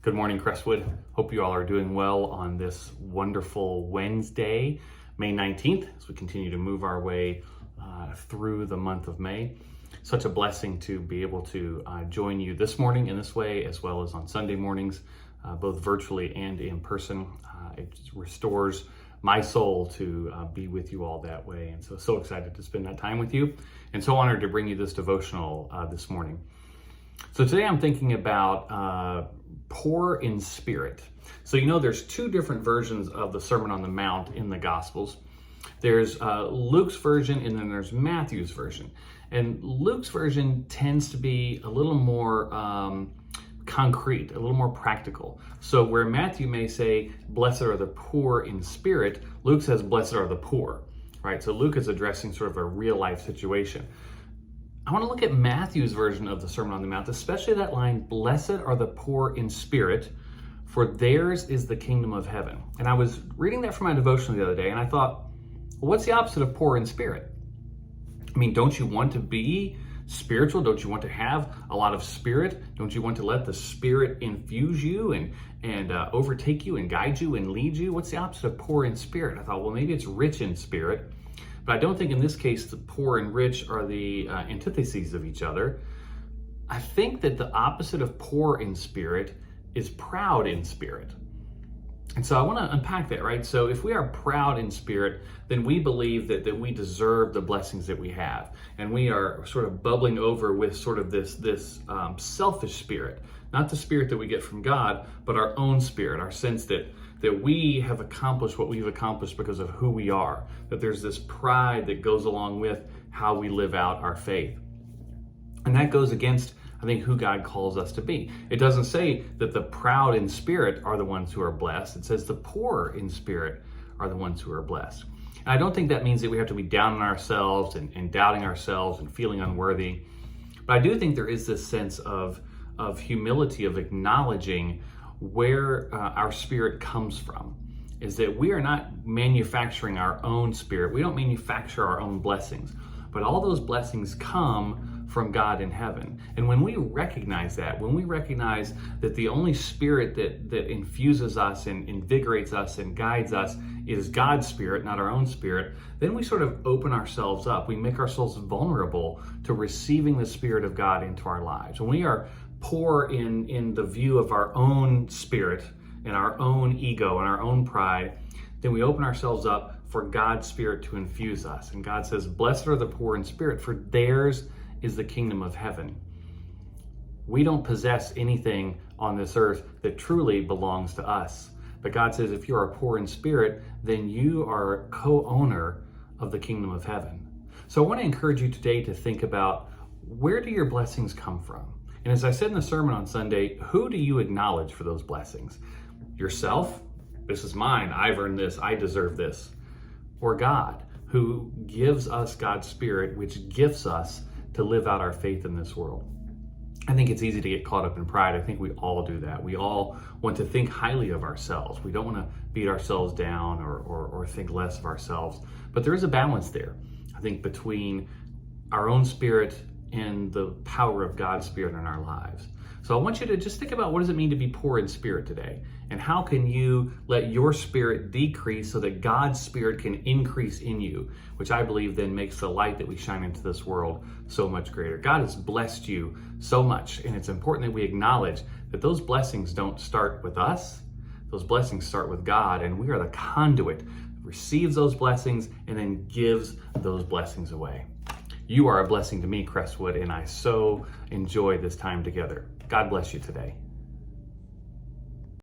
Good morning, Crestwood. Hope you all are doing well on this wonderful Wednesday, May 19th, as we continue to move our way through the month of May. Such a blessing to be able to join you this morning in this way, as well as on Sunday mornings, both virtually and in person. It restores my soul to be with you all that way. And so excited to spend that time with you, and so honored to bring you this devotional this morning. So today I'm thinking about poor in spirit. So there's two different versions of the Sermon on the Mount in the Gospels. There's Luke's version and then there's Matthew's version. And Luke's version tends to be a little more concrete, a little more practical. So where Matthew may say, blessed are the poor in spirit, Luke says, blessed are the poor, right? So Luke is addressing sort of a real life situation. I want to look at Matthew's version of the Sermon on the Mount, especially that line, blessed are the poor in spirit, for theirs is the kingdom of heaven. And I was reading that from my devotional the other day, and I thought, well, what's the opposite of poor in spirit? I mean, don't you want to be spiritual? Don't you want to have a lot of spirit? Don't you want to let the Spirit infuse you and overtake you and guide you and lead you? What's the opposite of poor in spirit? I thought, well, maybe it's rich in spirit. But I don't think in this case the poor and rich are the antitheses of each other. I think that the opposite of poor in spirit is proud in spirit. And so I want to unpack that, right? So if we are proud in spirit, then we believe that we deserve the blessings that we have. And we are sort of bubbling over with sort of this selfish spirit, not the spirit that we get from God, but our own spirit, our sense that we have accomplished what we've accomplished because of who we are, that there's this pride that goes along with how we live out our faith. And that goes against, I think, who God calls us to be. It doesn't say that the proud in spirit are the ones who are blessed. It says the poor in spirit are the ones who are blessed. And I don't think that means that we have to be down on ourselves and doubting ourselves and feeling unworthy. But I do think there is this sense of humility, of acknowledging where our spirit comes from, is that we are not manufacturing our own spirit. We don't manufacture our own blessings, but all those blessings come from God in heaven. And when we recognize that, when we recognize that the only spirit that infuses us and invigorates us and guides us is God's spirit, not our own spirit, then we sort of open ourselves up. We make ourselves vulnerable to receiving the Spirit of God into our lives. When we are poor in the view of our own spirit and our own ego and our own pride, then we open ourselves up for God's Spirit to infuse us. And God says, blessed are the poor in spirit, for theirs is the kingdom of heaven. We don't possess anything on this earth that truly belongs to us. But God says, if you are poor in spirit, then you are a co-owner of the kingdom of heaven. So I want to encourage you today to think about, where do your blessings come from? And as I said in the sermon on Sunday, who do you acknowledge for those blessings? Yourself? This is mine. I've earned this. I deserve this. Or God, who gives us God's Spirit, which gifts us to live out our faith in this world. I think it's easy to get caught up in pride. I think we all do that. We all want to think highly of ourselves. We don't want to beat ourselves down or think less of ourselves. But there is a balance there, I think, between our own spirit and the power of God's Spirit in our lives. So I want you to just think about, what does it mean to be poor in spirit today? And how can you let your spirit decrease so that God's Spirit can increase in you, which I believe then makes the light that we shine into this world so much greater. God has blessed you so much, and it's important that we acknowledge that those blessings don't start with us. Those blessings start with God, and we are the conduit that receives those blessings and then gives those blessings away. You are a blessing to me, Crestwood, and I so enjoy this time together. God bless you today.